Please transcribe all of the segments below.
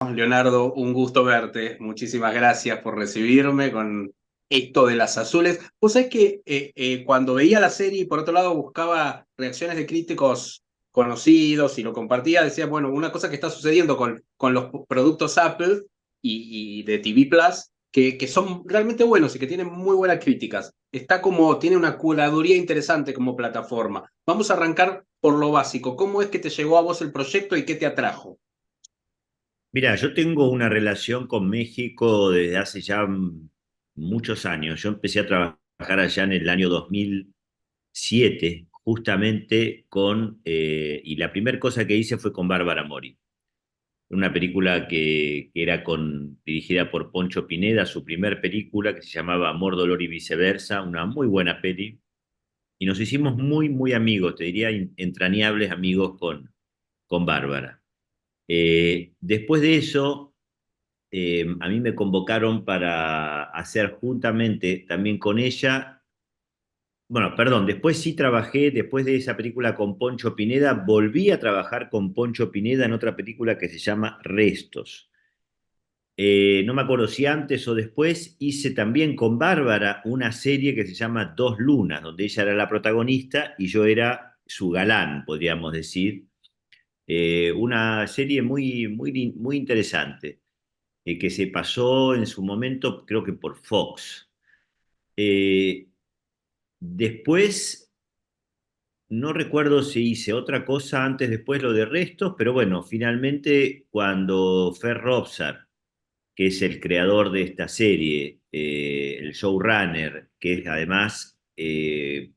Leonardo, un gusto verte. Muchísimas gracias por recibirme con esto de las azules. Vos sabés que cuando veía la serie y por otro lado buscaba reacciones de críticos conocidos y lo compartía, decía, bueno, una cosa que está sucediendo con los productos Apple y de TV Plus, que son realmente buenos y que tienen muy buenas críticas. Tiene una curaduría interesante como plataforma. Vamos a arrancar por lo básico. ¿Cómo es que te llegó a vos el proyecto y qué te atrajo? Mira, yo tengo una relación con México desde hace ya muchos años. Yo empecé a trabajar allá en el año 2007, justamente y la primera cosa que hice fue con Bárbara Mori. Una película que era dirigida por Poncho Pineda, su primer película que se llamaba Amor, Dolor y Viceversa, una muy buena peli. Y nos hicimos muy, muy amigos, te diría entrañables amigos con Bárbara. Después de eso a mí me convocaron para hacer juntamente también con ella, bueno, perdón, después sí trabajé, después de esa película con Poncho Pineda, volví a trabajar con Poncho Pineda en otra película que se llama Restos. No me acuerdo si antes o después hice también con Bárbara una serie que se llama Dos Lunas, donde ella era la protagonista y yo era su galán, podríamos decir. Una serie muy, muy, muy interesante que se pasó en su momento, creo que por Fox. Eh, Después, no recuerdo si hice otra cosa antes, después lo de Restos, pero bueno, finalmente cuando Fer Robsar, que es el creador de esta serie, el showrunner, además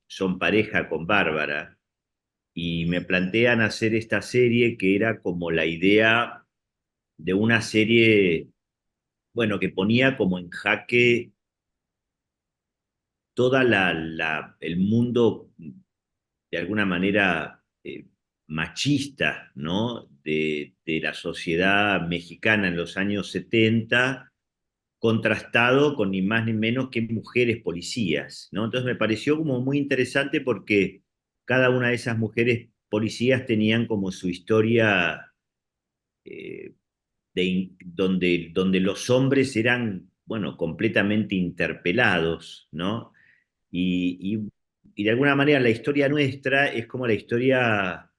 son pareja con Bárbara, y me plantean hacer esta serie que era como la idea de una serie, bueno, que ponía como en jaque toda el mundo de alguna manera machista, ¿no? De la sociedad mexicana en los años 70, contrastado con ni más ni menos que mujeres policías, ¿no? Entonces me pareció como muy interesante porque cada una de esas mujeres policías tenían como su historia eh, donde los hombres eran, bueno, completamente interpelados, ¿no? Y de alguna manera la historia nuestra es como la historia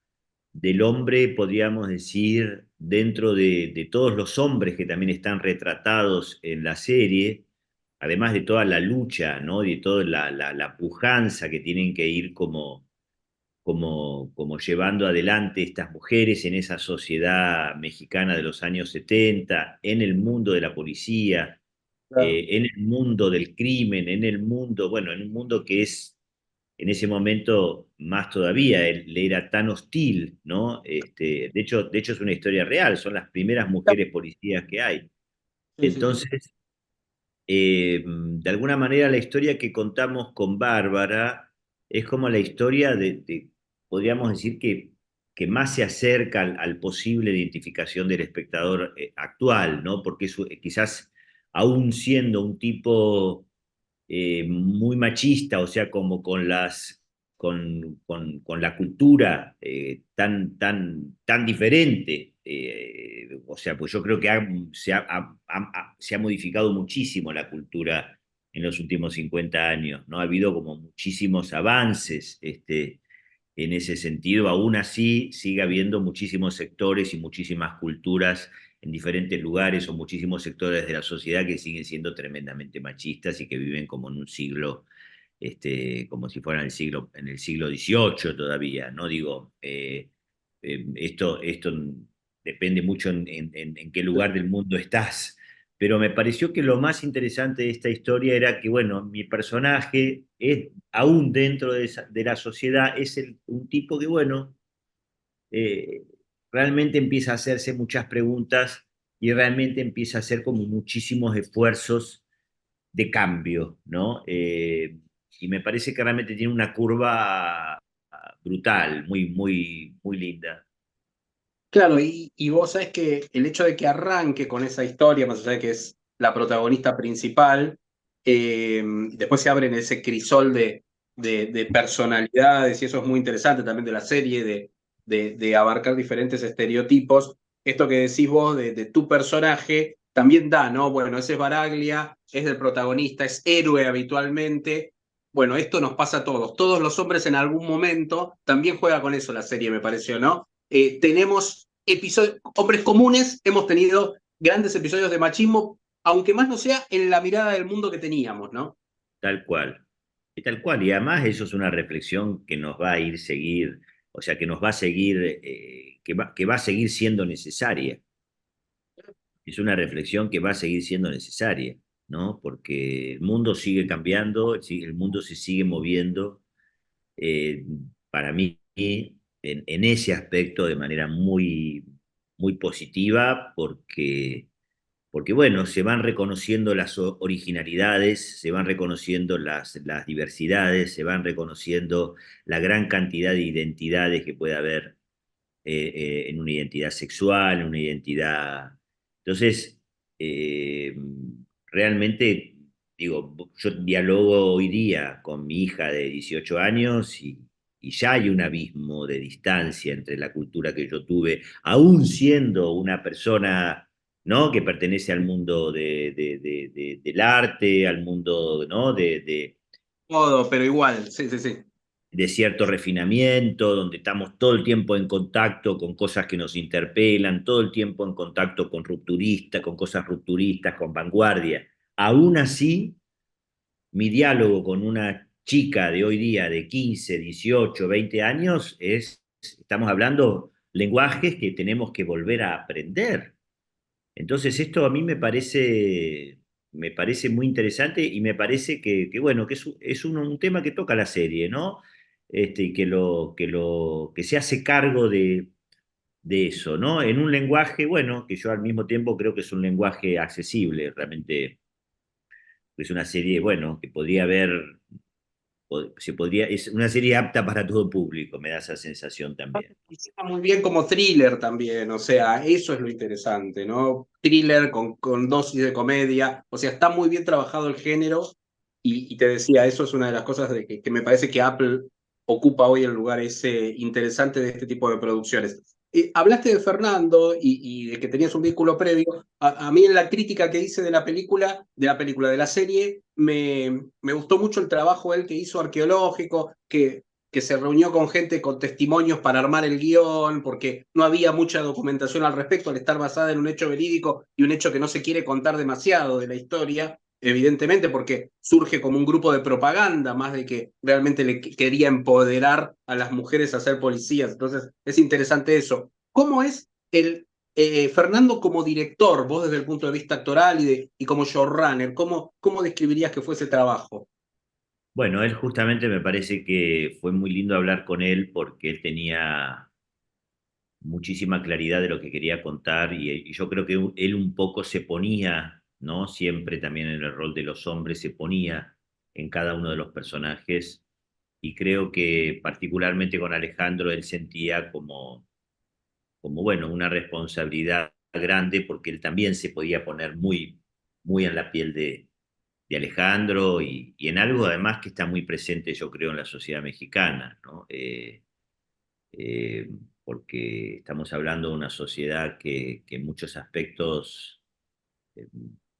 del hombre, podríamos decir, dentro de todos los hombres que también están retratados en la serie, además de toda la lucha, ¿no? De toda la pujanza que tienen que ir como llevando adelante estas mujeres en esa sociedad mexicana de los años 70, en el mundo de la policía, Claro. en el mundo del crimen, en el mundo, bueno, en un mundo que es en ese momento más todavía, le era tan hostil, ¿no? De hecho es una historia real, son las primeras mujeres policías que hay. Sí, sí, sí. Entonces, de alguna manera la historia que contamos con Bárbara es como la historia podríamos decir que más se acerca al posible identificación del espectador actual, ¿no? Porque quizás aún siendo un tipo muy machista, o sea, como con la cultura tan diferente. O sea, pues yo creo que se ha modificado muchísimo la cultura en los últimos 50 años, ¿no? Ha habido como muchísimos avances en ese sentido. Aún así, sigue habiendo muchísimos sectores y muchísimas culturas en diferentes lugares o muchísimos sectores de la sociedad que siguen siendo tremendamente machistas y que viven como en un siglo, como si fueran en el siglo XVIII todavía, ¿no? Digo, esto depende mucho en qué lugar del mundo estás, pero me pareció que lo más interesante de esta historia era que, bueno, mi personaje es, aún dentro de la sociedad, es un tipo que, bueno, eh, realmente empieza a hacerse muchas preguntas y realmente empieza a hacer como muchísimos esfuerzos de cambio, ¿no? Y me parece que realmente tiene una curva brutal, muy, muy, muy linda. Claro, y vos sabés que el hecho de que arranque con esa historia, más allá de que es la protagonista principal, después se abre en ese crisol de personalidades, y eso es muy interesante también de la serie, de abarcar diferentes estereotipos. esto que decís vos de tu personaje también da, ¿no? Bueno, ese es Baraglia, es del protagonista, es héroe habitualmente. Bueno, esto nos pasa a todos. Todos los hombres en algún momento, también juega con eso la serie, me pareció, ¿no? Tenemos episodios, hombres comunes, hemos tenido grandes episodios de machismo, aunque más no sea en la mirada del mundo que teníamos, ¿no? Tal cual. Y tal cual. Y además eso es una reflexión que nos va a ir seguir, o sea, que nos va a seguir, que va a seguir siendo necesaria. Es una reflexión que va a seguir siendo necesaria, ¿no? Porque el mundo sigue cambiando, el mundo se sigue moviendo. eh, para mí, en ese aspecto, de manera muy, muy positiva, porque bueno, se van reconociendo las originalidades, se van reconociendo las diversidades, se van reconociendo la gran cantidad de identidades que puede haber en una identidad sexual, en una identidad. Entonces, eh, realmente, digo, yo dialogo hoy día con mi hija de 18 años y ya hay un abismo de distancia entre la cultura que yo tuve, aún siendo una persona, ¿no? Que pertenece al mundo del arte, al mundo, ¿no? Todo, pero igual, sí, sí, sí. De cierto refinamiento, donde estamos todo el tiempo en contacto con cosas que nos interpelan, todo el tiempo en contacto con rupturistas, con cosas rupturistas, con vanguardia. Aún así, mi diálogo con una chica de hoy día de 15, 18, 20 años estamos hablando lenguajes que tenemos que volver a aprender. Entonces esto a mí me parece muy interesante y me parece bueno, que es un tema que toca la serie, ¿no? Y que se hace cargo de eso, ¿no? En un lenguaje, bueno, que yo al mismo tiempo creo que es un lenguaje accesible, realmente es una serie, bueno, que podría haber, es una serie apta para todo público, me da esa sensación también. Está muy bien como thriller también, o sea, eso es lo interesante, ¿no? Thriller con dosis de comedia, o sea, está muy bien trabajado el género y te decía, eso es una de las cosas que me parece que Apple ocupa hoy el lugar ese interesante de este tipo de producciones. Hablaste de Fernando y de que tenías un vínculo previo. A mí en la crítica que hice de la serie, me gustó mucho el trabajo él que hizo arqueológico, que se reunió con gente con testimonios para armar el guión, porque no había mucha documentación al respecto, al estar basada en un hecho verídico y un hecho que no se quiere contar demasiado de la historia, evidentemente, porque surge como un grupo de propaganda, más de que realmente le quería empoderar a las mujeres a ser policías. Entonces, es interesante eso. ¿Cómo es Fernando como director, vos desde el punto de vista actoral y como showrunner, cómo describirías que fue ese trabajo? Bueno, él justamente me parece que fue muy lindo hablar con él porque él tenía muchísima claridad de lo que quería contar y yo creo que él un poco se ponía, ¿no? Siempre también en el rol de los hombres, se ponía en cada uno de los personajes y creo que particularmente con Alejandro él sentía como bueno, una responsabilidad grande porque él también se podía poner muy, muy en la piel de Alejandro y en algo además que está muy presente yo creo en la sociedad mexicana, ¿no? Eh, Porque estamos hablando de una sociedad que en muchos aspectos, eh,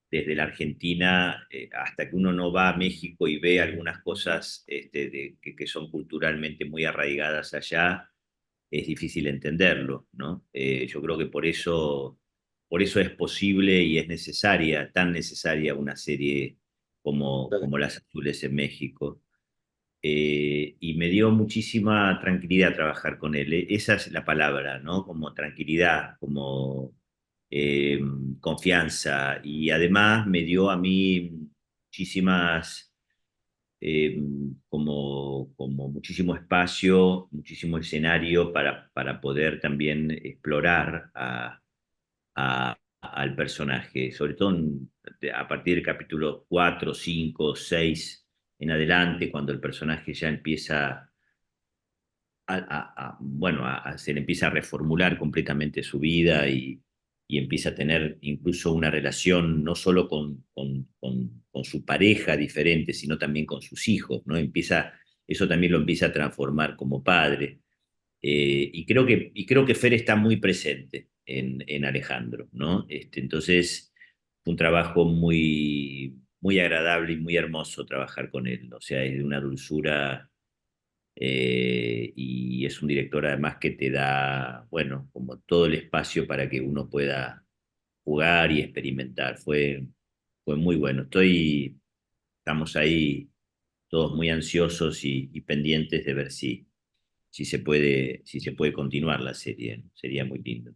desde la Argentina, hasta que uno no va a México y ve algunas cosas que son culturalmente muy arraigadas allá, es difícil entenderlo, ¿no? Yo creo que por eso es posible y es necesaria, tan necesaria una serie como Las Azules en México, y me dio muchísima tranquilidad trabajar con él. Esa es la palabra, ¿no? Como tranquilidad, como eh, confianza y además me dio a mí muchísimas, eh, como muchísimo espacio, muchísimo escenario para poder también explorar al personaje, sobre todo a partir del capítulo 4 5 6 en adelante, cuando el personaje ya empieza bueno, se le empieza a reformular completamente su vida y empieza a tener incluso una relación no solo con su pareja diferente, sino también con sus hijos, ¿no? Eso también lo empieza a transformar como padre. Y creo que Fer está muy presente. en Alejandro, ¿no? Entonces, fue un trabajo muy, muy agradable y muy hermoso trabajar con él. O sea, es de una dulzura y es un director además que te da, bueno, como todo el espacio para que uno pueda jugar y experimentar. Fue muy bueno. Estamos ahí todos muy ansiosos y pendientes de ver si se puede continuar la serie, ¿no? Sería muy lindo.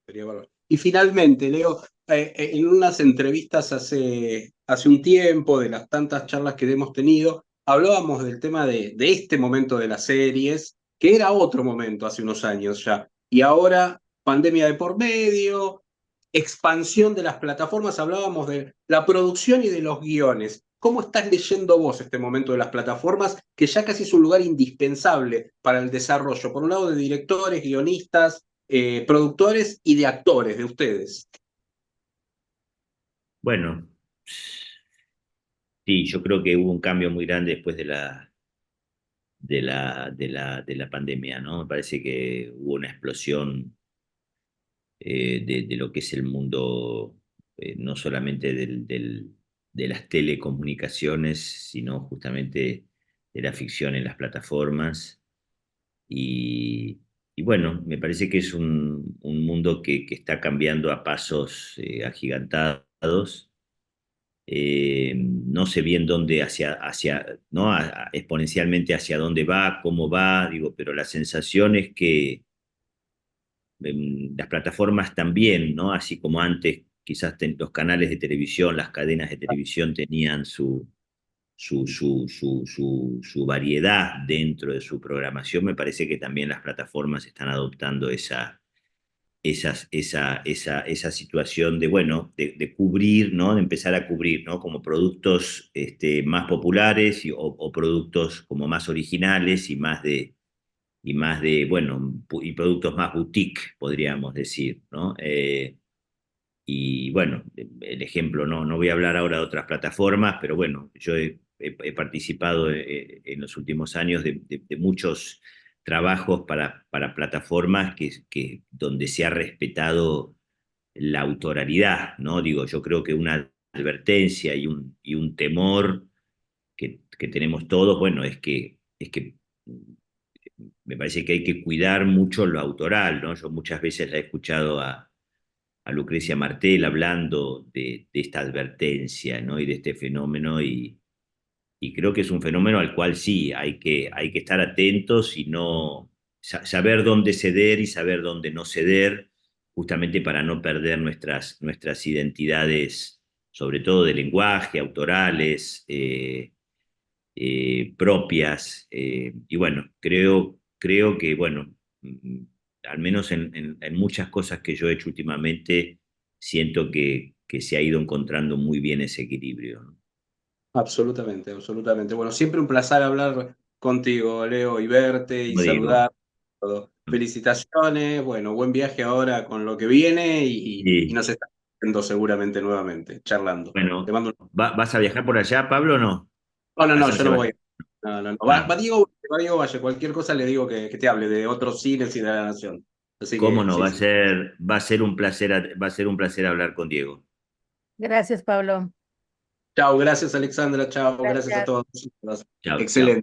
Sería bárbaro. Y finalmente, Leo, en unas entrevistas hace un tiempo, de las tantas charlas que hemos tenido, hablábamos del tema de este momento de las series, que era otro momento hace unos años ya. Y ahora, pandemia de por medio, expansión de las plataformas, hablábamos de la producción y de los guiones. ¿Cómo estás leyendo vos este momento de las plataformas, que ya casi es un lugar indispensable para el desarrollo, por un lado de directores, guionistas, productores y de actores de ustedes? Bueno, sí, yo creo que hubo un cambio muy grande después de la pandemia, ¿no? Me parece que hubo una explosión de lo que es el mundo, no solamente de las telecomunicaciones, sino justamente de la ficción en las plataformas. Y, y bueno, me parece que es un mundo que está cambiando a pasos agigantados. No sé bien dónde, ¿no? Exponencialmente hacia dónde va, cómo va, digo, pero la sensación es que las plataformas también, ¿no? Así como antes quizás los canales de televisión, las cadenas de televisión tenían su variedad dentro de su programación, me parece que también las plataformas están adoptando esa situación de, bueno, de cubrir, ¿no? De empezar a cubrir, ¿no? Como productos más populares o productos como más originales bueno, y productos más boutique, podríamos decir, ¿no? Y bueno, el ejemplo, no voy a hablar ahora de otras plataformas, pero bueno, yo he participado en los últimos años de muchos trabajos para plataformas donde se ha respetado la autoralidad, ¿no? Digo, yo creo que una advertencia y un temor que tenemos todos, bueno, es que me parece que hay que cuidar mucho lo autoral, ¿no? Yo muchas veces la he escuchado a Lucrecia Martel hablando de esta advertencia, ¿no? Y de este fenómeno y creo que es un fenómeno al cual sí hay que estar atentos y no saber dónde ceder y saber dónde no ceder, justamente para no perder nuestras identidades, sobre todo de lenguaje, autorales, propias. Y bueno, creo que, bueno, al menos en muchas cosas que yo he hecho últimamente, siento que se ha ido encontrando muy bien ese equilibrio, ¿no? Absolutamente, absolutamente. Bueno, siempre un placer hablar contigo, Leo, y verte y Como digo, saludar. Todo. Felicitaciones, bueno, buen viaje ahora con lo que viene y y nos estamos viendo seguramente nuevamente, charlando. Te bueno, mando un... ¿vas a viajar por allá, Pablo, o no? No, no, no, ¿Allá en yo no voy. Sebastián? No, no, no. Va Ah, Diego Valle, cualquier cosa le digo que te hable de otros cines y de la nación. Así cómo que no, sí, sí. va a ser un placer, va a ser un placer hablar con Diego. Gracias, Pablo. Chao, gracias Alexandra, chao, gracias a Gracias. todos. Chao, chao. Excelente.